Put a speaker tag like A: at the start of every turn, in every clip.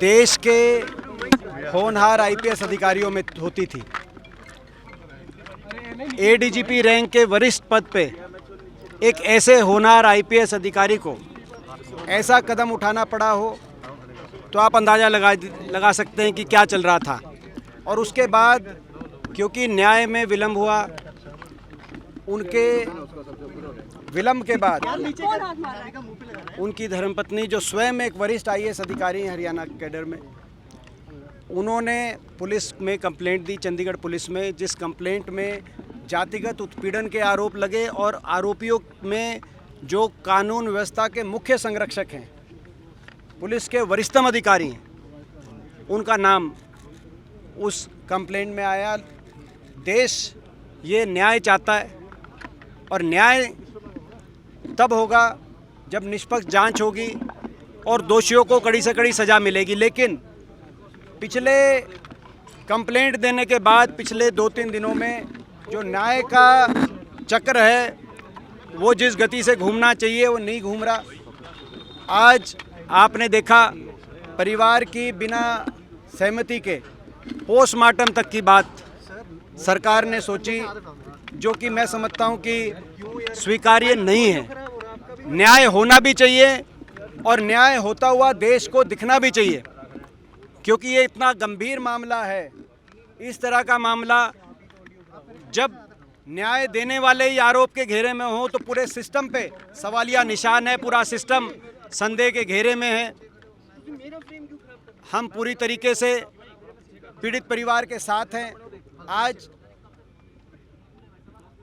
A: देश के होनहार आईपीएस अधिकारियों में होती थी। एडीजीपी रैंक के वरिष्ठ पद पे एक ऐसे होनहार आईपीएस अधिकारी को ऐसा कदम उठाना पड़ा हो तो आप अंदाज़ा लगा सकते हैं कि क्या चल रहा था। और उसके बाद क्योंकि न्याय में विलंब हुआ, उनके विलंब के बाद उनकी धर्मपत्नी जो स्वयं एक वरिष्ठ आईएएस अधिकारी हैं हरियाणा कैडर में, उन्होंने पुलिस में कंप्लेंट दी, चंडीगढ़ पुलिस में, जिस कंप्लेंट में जातिगत उत्पीड़न के आरोप लगे और आरोपियों में जो कानून व्यवस्था के मुख्य संरक्षक हैं, पुलिस के वरिष्ठतम अधिकारी हैं, उनका नाम उस कंप्लेंट में आया। देश ये न्याय चाहता है और न्याय तब होगा जब निष्पक्ष जांच होगी और दोषियों को कड़ी से कड़ी सज़ा मिलेगी। लेकिन पिछले कंप्लेंट देने के बाद पिछले 2-3 दिनों में जो न्याय का चक्र है वो जिस गति से घूमना चाहिए वो नहीं घूम रहा। आज आपने देखा परिवार की बिना सहमति के पोस्टमार्टम तक की बात सरकार ने सोची, जो कि मैं समझता हूं कि स्वीकार्य नहीं है। न्याय होना भी चाहिए और न्याय होता हुआ देश को दिखना भी चाहिए, क्योंकि ये इतना गंभीर मामला है। इस तरह का मामला जब न्याय देने वाले ही आरोप के घेरे में हो तो पूरे सिस्टम पे सवालिया निशान है, पूरा सिस्टम संदेह के घेरे में है। हम पूरी तरीके से पीड़ित परिवार के साथ हैं। आज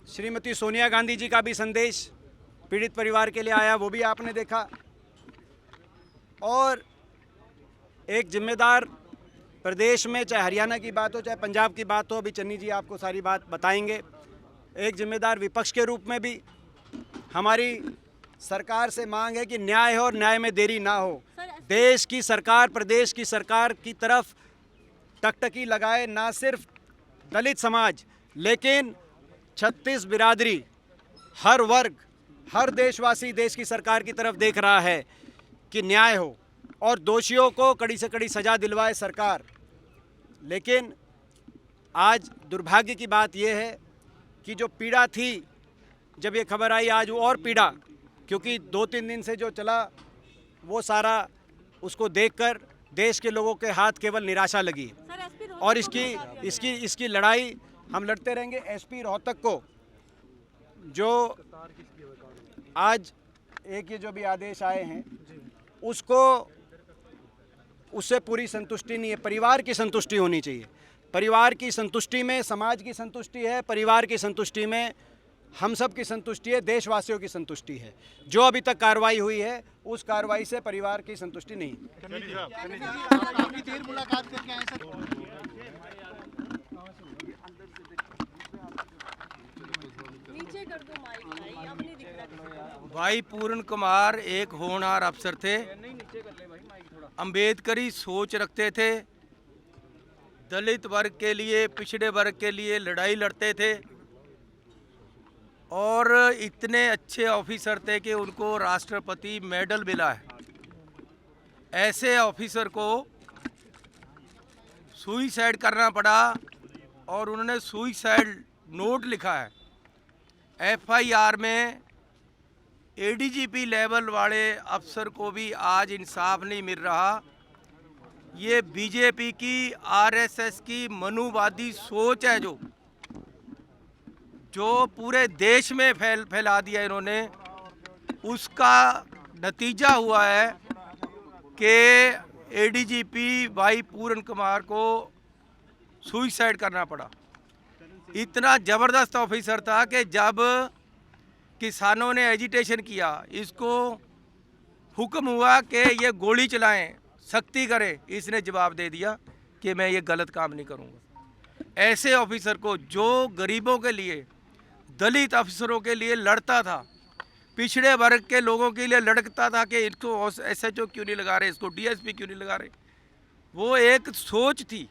A: श्रीमती सोनिया गांधी जी का भी संदेश पीड़ित परिवार के लिए आया, वो भी आपने देखा। और एक जिम्मेदार प्रदेश में, चाहे हरियाणा की बात हो चाहे पंजाब की बात हो, अभी चन्नी जी आपको सारी बात बताएंगे, एक जिम्मेदार विपक्ष के रूप में भी हमारी सरकार से मांग है कि न्याय हो और न्याय में देरी ना हो। देश की सरकार, प्रदेश की सरकार की तरफ टकटकी लगाए, ना सिर्फ दलित समाज लेकिन 36 बिरादरी, हर वर्ग, हर देशवासी देश की सरकार की तरफ देख रहा है कि न्याय हो और दोषियों को कड़ी से कड़ी सज़ा दिलवाए सरकार। लेकिन आज दुर्भाग्य की बात यह है कि जो पीड़ा थी जब ये खबर आई, आज वो और पीड़ा, क्योंकि 2-3 दिन से जो चला वो सारा उसको देखकर देश के लोगों के हाथ केवल निराशा लगी। और इसकी लड़ाई हम लड़ते रहेंगे। एसपी रोहतक को जो आज एक ये जो भी आदेश आए हैं उससे पूरी संतुष्टि नहीं है। परिवार की संतुष्टि होनी चाहिए। परिवार की संतुष्टि में समाज की संतुष्टि है, परिवार की संतुष्टि में हम सब की संतुष्टि है, देशवासियों की संतुष्टि है। जो अभी तक कार्रवाई हुई है उस कार्रवाई से परिवार की संतुष्टि नहीं।
B: भाई पूर्ण कुमार एक होनहार अफसर थे, अंबेडकरी सोच रखते थे, दलित वर्ग के लिए, पिछड़े वर्ग के लिए लड़ाई लड़ते थे और इतने अच्छे ऑफिसर थे कि उनको राष्ट्रपति मेडल मिला है। ऐसे ऑफिसर को सुइसाइड करना पड़ा और उन्होंने सुइसाइड नोट लिखा है। एफआईआर में एडीजीपी लेवल वाले अफसर को भी आज इंसाफ नहीं मिल रहा। ये बीजेपी की, आरएसएस की मनुवादी सोच है जो पूरे देश में फैला दिया इन्होंने। उसका नतीजा हुआ है कि एडीजीपी भाई पूर्ण कुमार को सुइसाइड करना पड़ा। इतना ज़बरदस्त ऑफिसर था कि जब किसानों ने एजिटेशन किया, इसको हुक्म हुआ कि ये गोली चलाएं, सख्ती करें, इसने जवाब दे दिया कि मैं ये गलत काम नहीं करूँगा। ऐसे ऑफिसर को जो गरीबों के लिए, दलित अफसरों के लिए लड़ता था, पिछड़े वर्ग के लोगों के लिए लड़ता था कि इसको एसएचओ क्यों नहीं लगा रहे, इसको डीएसपी क्यों नहीं लगा रहे, वो एक सोच थी,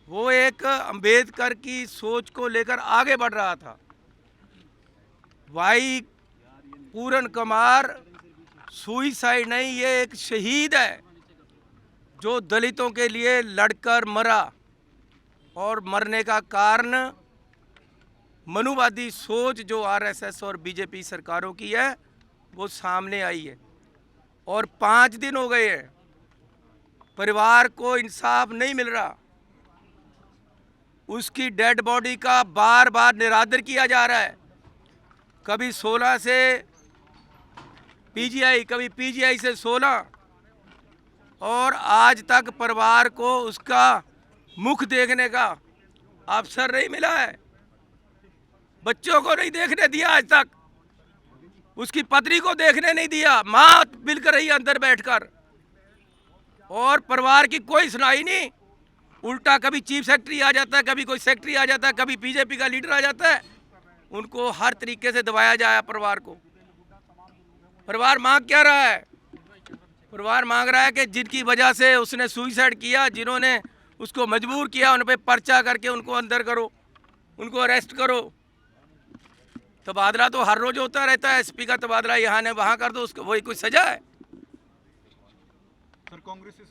B: वो एक अंबेडकर की सोच को लेकर आगे बढ़ रहा था। भाई पूर्ण कुमार सुइसाइड नहीं, ये एक शहीद है। जो दलितों के लिए लड़कर मरा और मरने का कारण मनुवादी सोच जो आरएसएस और बीजेपी सरकारों की है वो सामने आई है। और 5 दिन हो गए हैं, परिवार को इंसाफ नहीं मिल रहा। उसकी डेड बॉडी का बार बार निरादर किया जा रहा है, कभी 16 से पीजीआई, कभी पीजीआई से 16, और आज तक परिवार को उसका मुख देखने का अवसर नहीं मिला है। बच्चों को नहीं देखने दिया आज तक, उसकी पत्नी को देखने नहीं दिया, माँ मिलकर रही अंदर बैठकर, और परिवार की कोई सुनाई नहीं। उल्टा कभी चीफ सेक्रेटरी आ जाता है, कभी कोई सेक्रेटरी आ जाता है, कभी बीजेपी का लीडर आ जाता है, उनको हर तरीके से दबाया जाए परिवार को। परिवार मांग क्या रहा है? परिवार मांग रहा है कि जिनकी वजह से उसने सुसाइड किया, जिन्होंने उसको मजबूर किया, उन पर पर्चा करके उनको अंदर करो, उनको अरेस्ट करो। तबादला तो हर रोज होता रहता है, एसपी का तबादला यहाँ ने वहाँ कर दो, उसको वही कोई सजा है?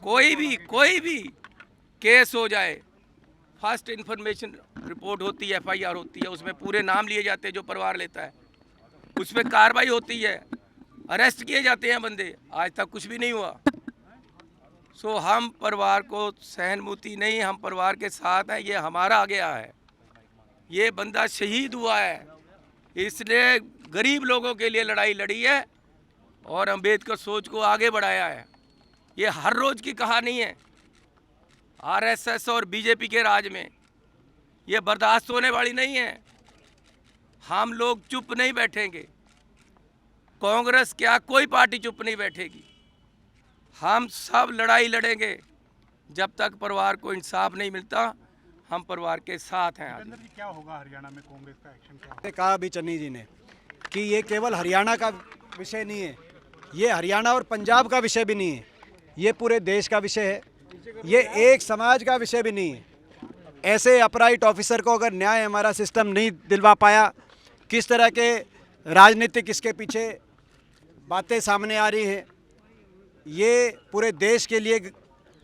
B: कोई भी केस हो जाए, फर्स्ट इन्फॉर्मेशन रिपोर्ट होती है, एफआईआर होती है, उसमें पूरे नाम लिए जाते हैं जो परिवार लेता है, उस पर कार्रवाई होती है, अरेस्ट किए जाते हैं बंदे। आज तक कुछ भी नहीं हुआ। सो हम परिवार को सहानुभूति नहीं, हम परिवार के साथ हैं। ये हमारा गया है, ये बंदा शहीद हुआ है, इसने गरीब लोगों के लिए लड़ाई लड़ी है और अम्बेडकर सोच को आगे बढ़ाया है। ये हर रोज की कहानी है आरएसएस और बीजेपी के राज में, ये बर्दाश्त होने वाली नहीं है। हम लोग चुप नहीं बैठेंगे, कांग्रेस क्या कोई पार्टी चुप नहीं बैठेगी। हम सब लड़ाई लड़ेंगे जब तक परिवार को इंसाफ नहीं मिलता। हम परिवार के साथ हैं।
C: जी, क्या होगा हरियाणा में, कांग्रेस का एक्शन क्या होगा?
A: कहा अभी चन्नी जी ने कि ये केवल हरियाणा का विषय नहीं है, ये हरियाणा और पंजाब का विषय भी नहीं है, ये पूरे देश का विषय है, ये एक समाज का विषय भी नहीं है। ऐसे अपराइट ऑफिसर को अगर न्याय हमारा सिस्टम नहीं दिलवा पाया, किस तरह के राजनीतिक इसके पीछे बातें सामने आ रही हैं, ये पूरे देश के लिए,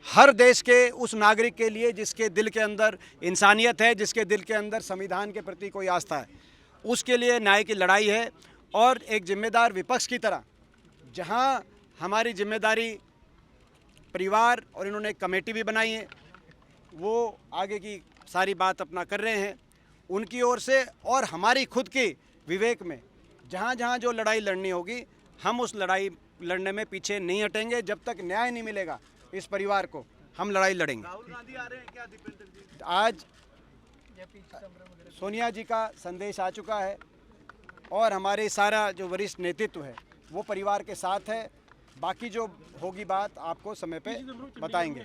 A: हर देश के उस नागरिक के लिए जिसके दिल के अंदर इंसानियत है, जिसके दिल के अंदर संविधान के प्रति कोई आस्था है, उसके लिए न्याय की लड़ाई है। और एक जिम्मेदार विपक्ष की तरह जहां हमारी जिम्मेदारी परिवार, और इन्होंने एक कमेटी भी बनाई है, वो आगे की सारी बात अपना कर रहे हैं उनकी ओर से, और हमारी खुद की विवेक में जहां जहां जो लड़ाई लड़नी होगी, हम उस लड़ाई लड़ने में पीछे नहीं हटेंगे। जब तक न्याय नहीं मिलेगा इस परिवार को, हम लड़ाई लड़ेंगे। राहुल गांधी आ रहे हैं क्या दीपेंद्र जी? आज सोनिया जी का संदेश आ चुका है और हमारे सारा जो वरिष्ठ नेतृत्व है वो परिवार के साथ है। बाकी जो होगी बात आपको समय पे बताएंगे।